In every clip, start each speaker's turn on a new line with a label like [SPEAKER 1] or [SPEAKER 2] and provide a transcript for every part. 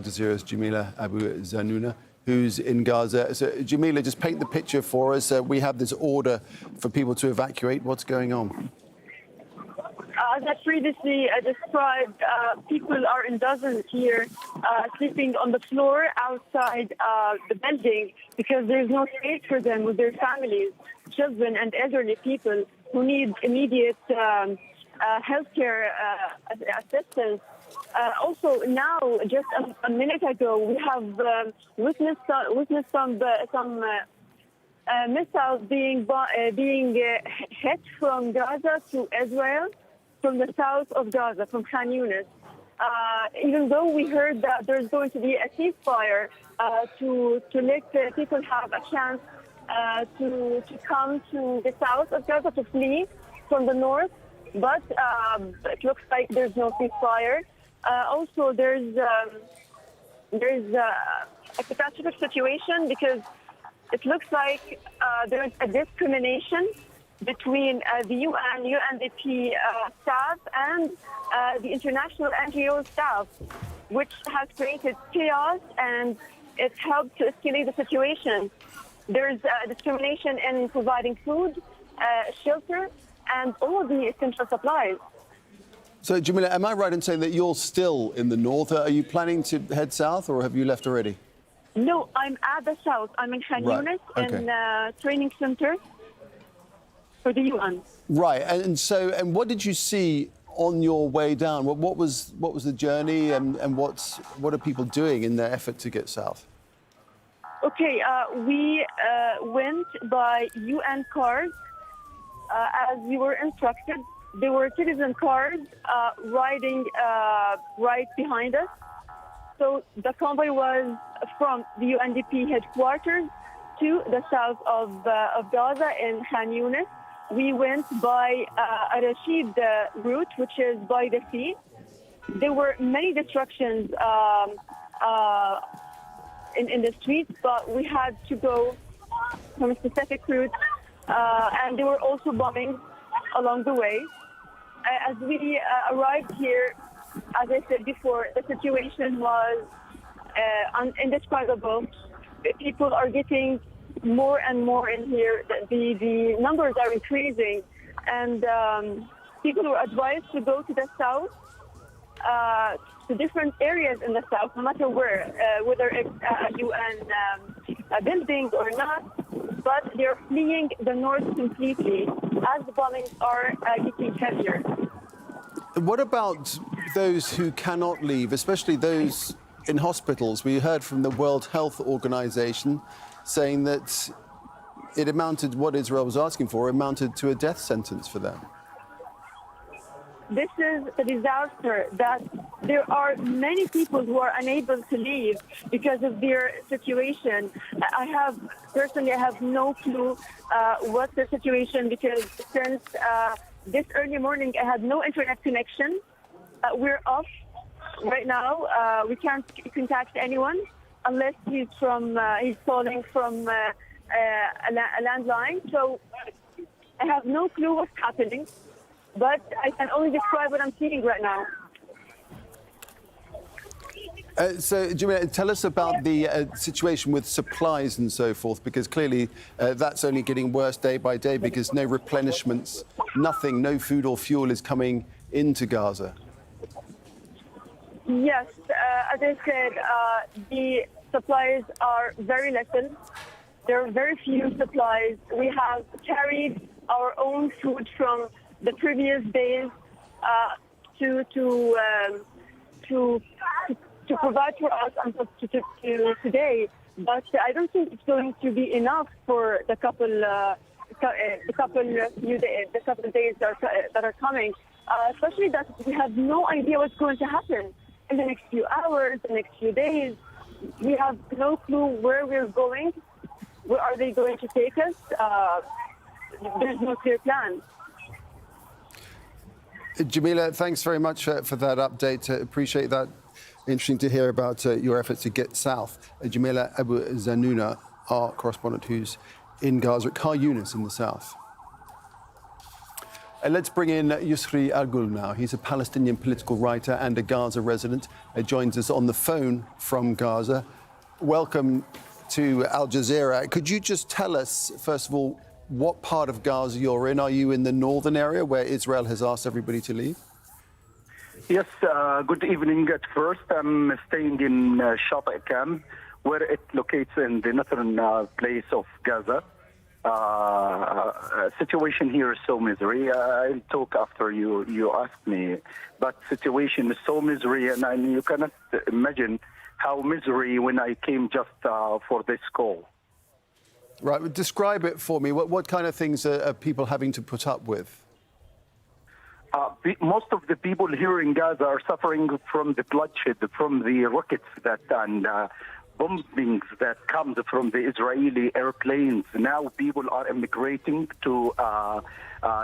[SPEAKER 1] Jazeera's Jamila Abu Zanuna, who's in Gaza. So, Jamila, just paint the picture for us. We have this order for people to evacuate. What's going on?
[SPEAKER 2] As I previously described, people are in dozens here sleeping on the floor outside the building because there's no space for them with their families, children and elderly people who need immediate healthcare assistance. Also, now, just a minute ago, we have witnessed some missiles being hit from Gaza to Israel, from the south of Gaza, from Khan Yunis. Even though we heard that there's going to be a ceasefire to let people have a chance to come to the south of Gaza, to flee from the north, but it looks like there's no ceasefire. Also, there's a catastrophic situation because it looks like there's a discrimination between the UN, UNDP staff and the international NGO staff, which has created chaos and it helped to escalate the situation. There's discrimination in providing food, shelter, and all the essential supplies.
[SPEAKER 1] So, Jamila, am I right in saying that you're still in the north? Are you planning to head south, or have you left already?
[SPEAKER 2] No, I'm at the south. I'm in Khan Yunis, in a training center for the UN.
[SPEAKER 1] Right, and what did you see on your way down? What was the journey, and what are people doing in their effort to get south?
[SPEAKER 2] Okay, we went by UN cars as we were instructed. There were citizen cars riding right behind us. So the convoy was from the UNDP headquarters to the south of Gaza in Khan Yunis. We went by a Rashid route, which is by the sea. There were many destructions in the streets, but we had to go from a specific route, and there were also bombings along the way. As we arrived here, as I said before, the situation was indescribable. People are getting more and more in here. The numbers are increasing, and people were advised to go to the south, to different areas in the south, no matter where, whether it's a UN building or not. But they're fleeing the north completely as the bombings are getting heavier.
[SPEAKER 1] What about those who cannot leave, especially those in hospitals? We heard from the World Health Organization saying that what Israel was asking for amounted to a death sentence for them.
[SPEAKER 2] This is a disaster, that there are many people who are unable to leave because of their situation. I have no clue what's the situation, because since this early morning I had no internet connection. We're off right now. We can't contact anyone unless he's calling from a landline. So I have no clue what's happening. But I can only describe what I'm seeing right now.
[SPEAKER 1] So, Jamila, tell us about the situation with supplies and so forth, because clearly that's only getting worse day by day because no replenishments, nothing, no food or fuel is coming into Gaza.
[SPEAKER 2] Yes, as I said, the supplies are very little. There are very few supplies. We have carried our own food from the previous days to provide for us until to today, but I don't think it's going to be enough for the couple days that are coming. Especially that we have no idea what's going to happen in the next few hours, the next few days. We have no clue where we're going. Where are they going to take us? There's no clear plan.
[SPEAKER 1] Jamila, thanks very much for that update. Appreciate that. Interesting to hear about your efforts to get south. Jamila Abu Zanuna, our correspondent who's in Gaza at Khan Yunis in the south. Let's bring in Yusri Al-Ghul now. He's a Palestinian political writer and a Gaza resident. He joins us on the phone from Gaza. Welcome to Al Jazeera. Could you just tell us, first of all, what part of Gaza you're in? Are you in the northern area where Israel has asked everybody to leave?
[SPEAKER 3] Yes, good evening. At first, I'm staying in Shati camp, where it locates in the northern place of Gaza. Situation here is so misery. I'll talk after you ask me. But situation is so misery, and you cannot imagine how misery when I came just for this call.
[SPEAKER 1] Right, well, describe it for me. What kind of things are people having to put up with?
[SPEAKER 3] Most of the people here in Gaza are suffering from the bloodshed, from the rockets and bombings that comes from the Israeli airplanes. Now people are immigrating to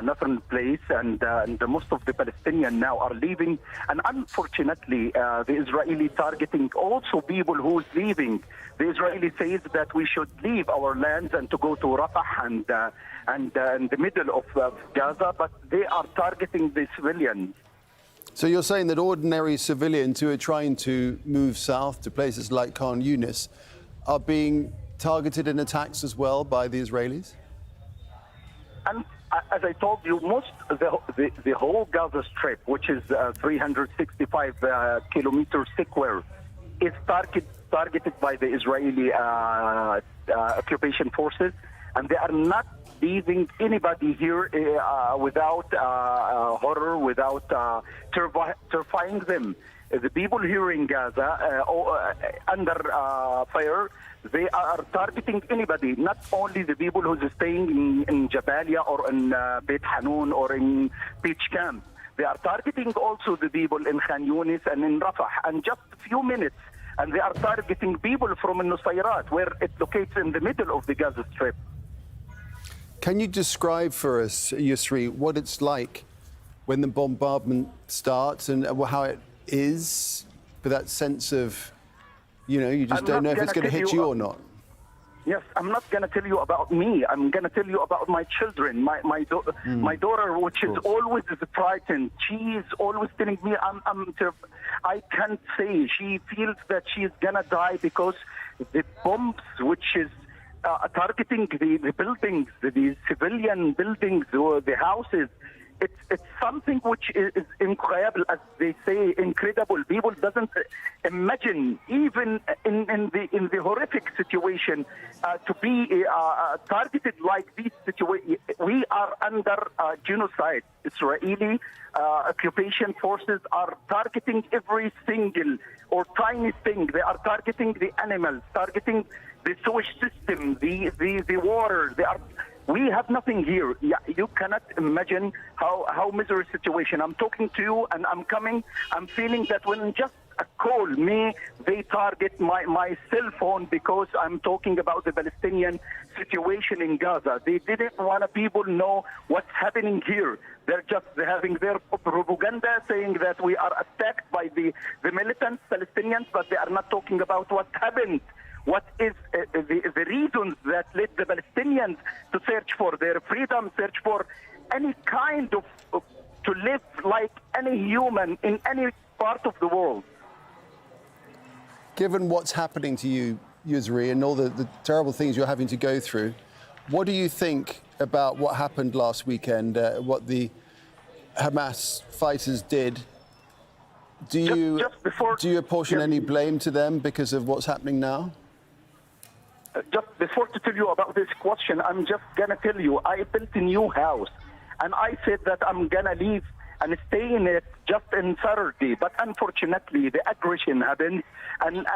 [SPEAKER 3] northern place, and most of the Palestinians now are leaving. And unfortunately, the Israeli targeting also people who's leaving. The Israeli says that we should leave our lands and to go to Rafah and in the middle of Gaza, but they are targeting the civilians.
[SPEAKER 1] So you're saying that ordinary civilians who are trying to move south to places like Khan Yunis are being targeted in attacks as well by the Israelis?
[SPEAKER 3] And as I told you, most of the whole Gaza Strip, which is 365 kilometers square, is targeted by the Israeli occupation forces, and they are not leaving anybody here without horror, without terrifying them. The people here in Gaza under fire, they are targeting anybody, not only the people who's staying in Jabalia or in Beit Hanun or in Beach Camp. They are targeting also the people in Khan Yunis and in Rafah, and just a few minutes, and they are targeting people from Nusayrat, where it locates in the middle of the Gaza Strip.
[SPEAKER 1] Can you describe for us, Yusri, what it's like when the bombardment starts and how it is, with that sense of, you just don't know if it's going to hit you or not?
[SPEAKER 3] Yes, I'm not going to tell you about me. I'm going to tell you about my children, my daughter, which is always frightened. She is always telling me, I can't say. She feels that she's going to die because the bombs, which is targeting the buildings, the civilian buildings, or the houses. It's something which is incredible, as they say, incredible. People doesn't imagine, even in the horrific situation, to be targeted like this situation. We are under genocide. Israeli occupation forces are targeting every single or tiny thing. They are targeting the animals, targeting the sewage system, the water. We have nothing here. Yeah, you cannot imagine how miserable situation. I'm talking to you, and I'm feeling that when just a call me, they target my cell phone because I'm talking about the Palestinian situation in Gaza. They didn't want people know what's happening here. They're just having their propaganda saying that we are attacked by the militant Palestinians, but they are not talking about what happened. What is the reasons that led the Palestinians to search for their freedom, search for any kind of to live like any human in any part of the world?
[SPEAKER 1] Given what's happening to you, Yusri, and all the terrible things you're having to go through, what do you think about what happened last weekend, what the Hamas fighters did? Do you apportion any blame to them because of what's happening now?
[SPEAKER 3] Just before to tell you about this question, I'm just going to tell you, I built a new house, and I said that I'm going to leave and stay in it just in Saturday. But unfortunately, the aggression happened, and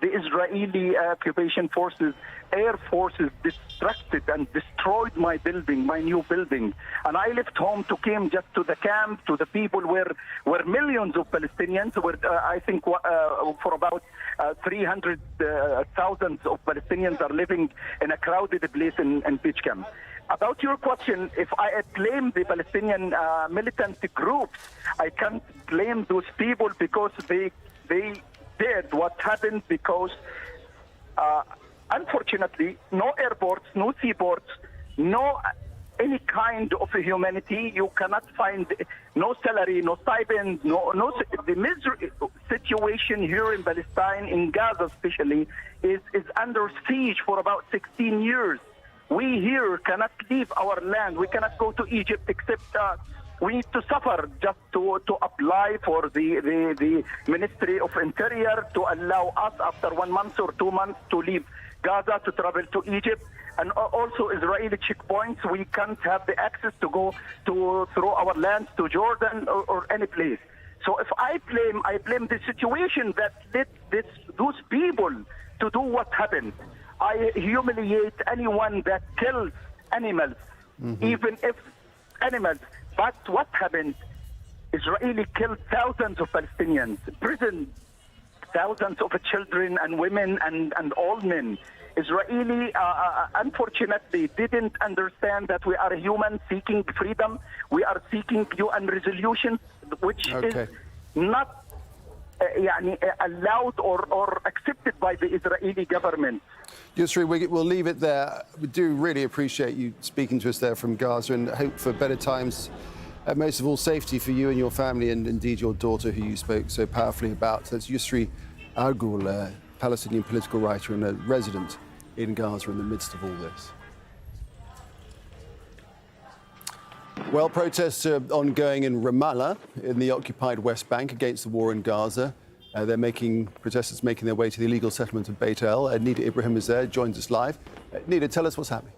[SPEAKER 3] the Israeli occupation forces, air forces, distracted and destroyed my building, my new building. And I left home to came just to the camp, to the people where millions of Palestinians, were I think for about 300,000 of Palestinians are living in a crowded place in Beach Camp. About your question, if I blame the Palestinian militant groups, I can't blame those people because they did what happened because, unfortunately, no airports, no seaports, no any kind of humanity. You cannot find no salary, no stipend, the misery situation here in Palestine, in Gaza especially, is under siege for about 16 years. We here cannot leave our land. We cannot go to Egypt except we need to suffer just to apply for the Ministry of Interior to allow us after 1 month or 2 months to leave Gaza to travel to Egypt. And also Israeli checkpoints, we can't have the access to go through our lands to Jordan or any place. So if I blame the situation that led those people to do what happened. I humiliate anyone that kills animals, even if animals. But what happened? Israeli killed thousands of Palestinians, imprisoned thousands of children and women and old men. Israeli, unfortunately, didn't understand that we are humans seeking freedom. We are seeking UN resolutions, which is not allowed or accepted by the Israeli government.
[SPEAKER 1] Yusri, we'll leave it there. We do really appreciate you speaking to us there from Gaza and hope for better times. Most of all, safety for you and your family and indeed your daughter, who you spoke so powerfully about. That's Yusri Argul, a Palestinian political writer and a resident in Gaza in the midst of all this. Well, protests are ongoing in Ramallah in the occupied West Bank against the war in Gaza. Protesters making their way to the illegal settlement of Beit El. Nida Ibrahim is there, joins us live. Nida, tell us what's happening.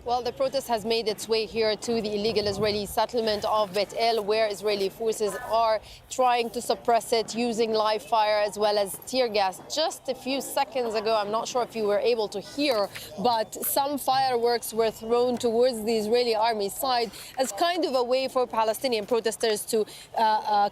[SPEAKER 4] Well, the protest has made its way here to the illegal Israeli settlement of Beit El, where Israeli forces are trying to suppress it using live fire as well as tear gas. Just a few seconds ago, I'm not sure if you were able to hear, but some fireworks were thrown towards the Israeli army side as kind of a way for Palestinian protesters to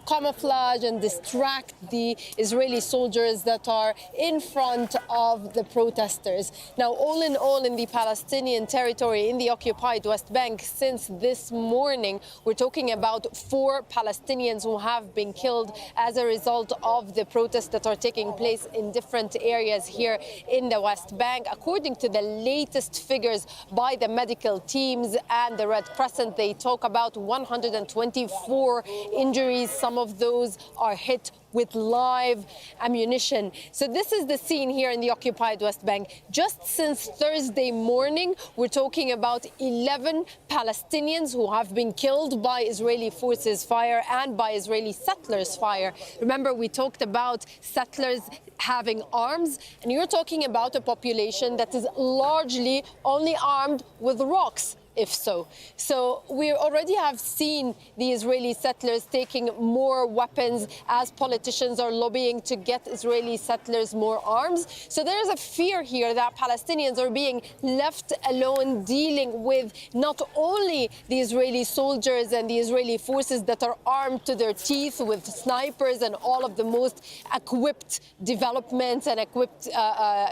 [SPEAKER 4] camouflage and distract the Israeli soldiers that are in front of the protesters. Now, all in all, in the Palestinian territory, in the occupied West Bank, since this morning, we're talking about 4 Palestinians who have been killed as a result of the protests that are taking place in different areas here in the West Bank. According to the latest figures by the medical teams and the Red Crescent, they talk about 124 injuries. Some of those are hit with live ammunition. So this is the scene here in the occupied West Bank. Just since Thursday morning, we're talking about 11 Palestinians who have been killed by Israeli forces fire and by Israeli settlers fire. Remember, we talked about settlers having arms, and you're talking about a population that is largely only armed with rocks. If so. So we already have seen the Israeli settlers taking more weapons as politicians are lobbying to get Israeli settlers more arms. So there is a fear here that Palestinians are being left alone dealing with not only the Israeli soldiers and the Israeli forces that are armed to their teeth with snipers and all of the most equipped developments and equipped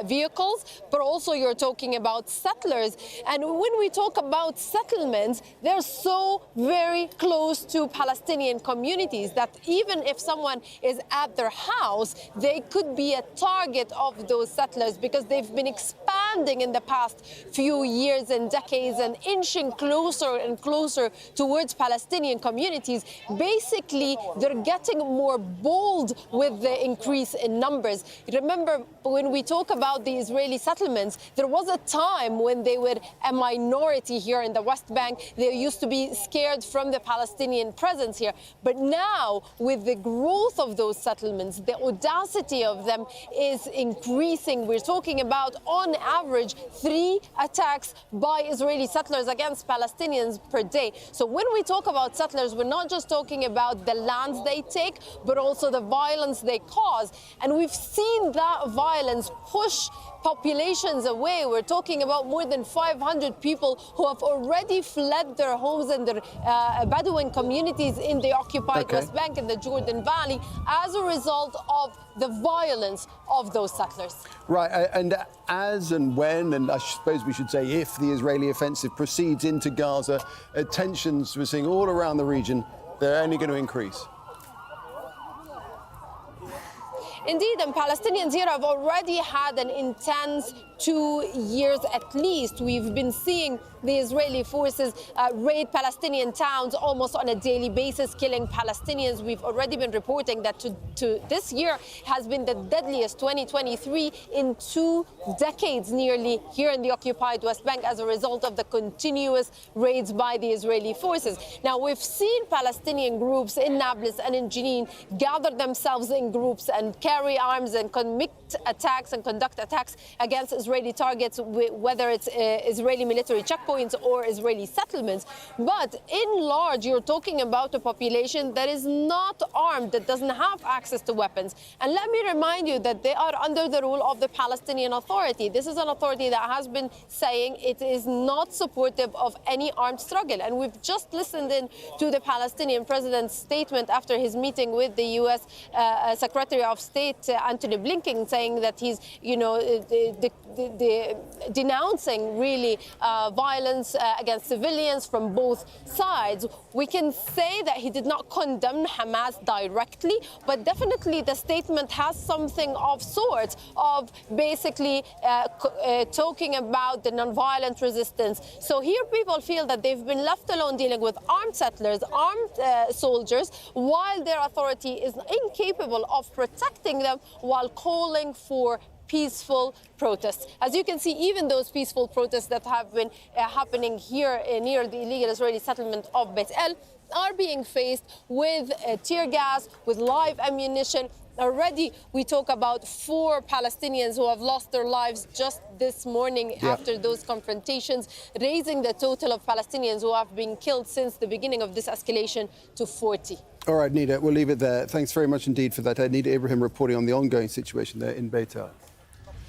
[SPEAKER 4] vehicles, but also you're talking about settlers. And when we talk about settlements, they're so very close to Palestinian communities that even if someone is at their house, they could be a target of those settlers because they've been expanding in the past few years and decades and inching closer and closer towards Palestinian communities. Basically, they're getting more bold with the increase in numbers. Remember, when we talk about the Israeli settlements, there was a time when they were a minority here in the West Bank. They used to be scared from the Palestinian presence here. But now, with the growth of those settlements, the audacity of them is increasing. We're talking about, on average, 3 attacks by Israeli settlers against Palestinians per day. So when we talk about settlers, we're not just talking about the lands they take, but also the violence they cause. And we've seen that violence push populations away. We're talking about more than 500 people who have already fled their homes and their Bedouin communities in the occupied West Bank and the Jordan Valley as a result of the violence of those settlers.
[SPEAKER 1] Right, and as and when, and I suppose we should say if, the Israeli offensive proceeds into Gaza, tensions we're seeing all around the region, they're only going to increase.
[SPEAKER 4] Indeed, and Palestinians here have already had an intense 2 years at least. We've been seeing the Israeli forces raid Palestinian towns almost on a daily basis, killing Palestinians. We've already been reporting that to this year has been the deadliest 2023 in 2 decades nearly here in the occupied West Bank as a result of the continuous raids by the Israeli forces. Now, we've seen Palestinian groups in Nablus and in Jenin gather themselves in groups and carry arms and commit attacks and conduct attacks against Israeli targets, whether it's Israeli military checkpoints or Israeli settlements. But in large, you're talking about a population that is not armed, that doesn't have access to weapons. And let me remind you that they are under the rule of the Palestinian Authority. This is an authority that has been saying it is not supportive of any armed struggle. And we've just listened in to the Palestinian president's statement after his meeting with the U.S. Secretary of State Antony Blinken, saying that he's, denouncing really violence against civilians from both sides. We can say that he did not condemn Hamas directly, but definitely the statement has something of sorts of basically talking about the nonviolent resistance. So here people feel that they've been left alone dealing with armed settlers, armed soldiers, while their authority is incapable of protecting them while calling for peaceful protests. As you can see, even those peaceful protests that have been happening here near the illegal Israeli settlement of Bet El are being faced with tear gas, with live ammunition. Already, we talk about 4 Palestinians who have lost their lives just this morning after those confrontations, raising the total of Palestinians who have been killed since the beginning of this escalation to 40.
[SPEAKER 1] All right, Nida, we'll leave it there. Thanks very much indeed for that. Nida Ibrahim reporting on the ongoing situation there in Beit El.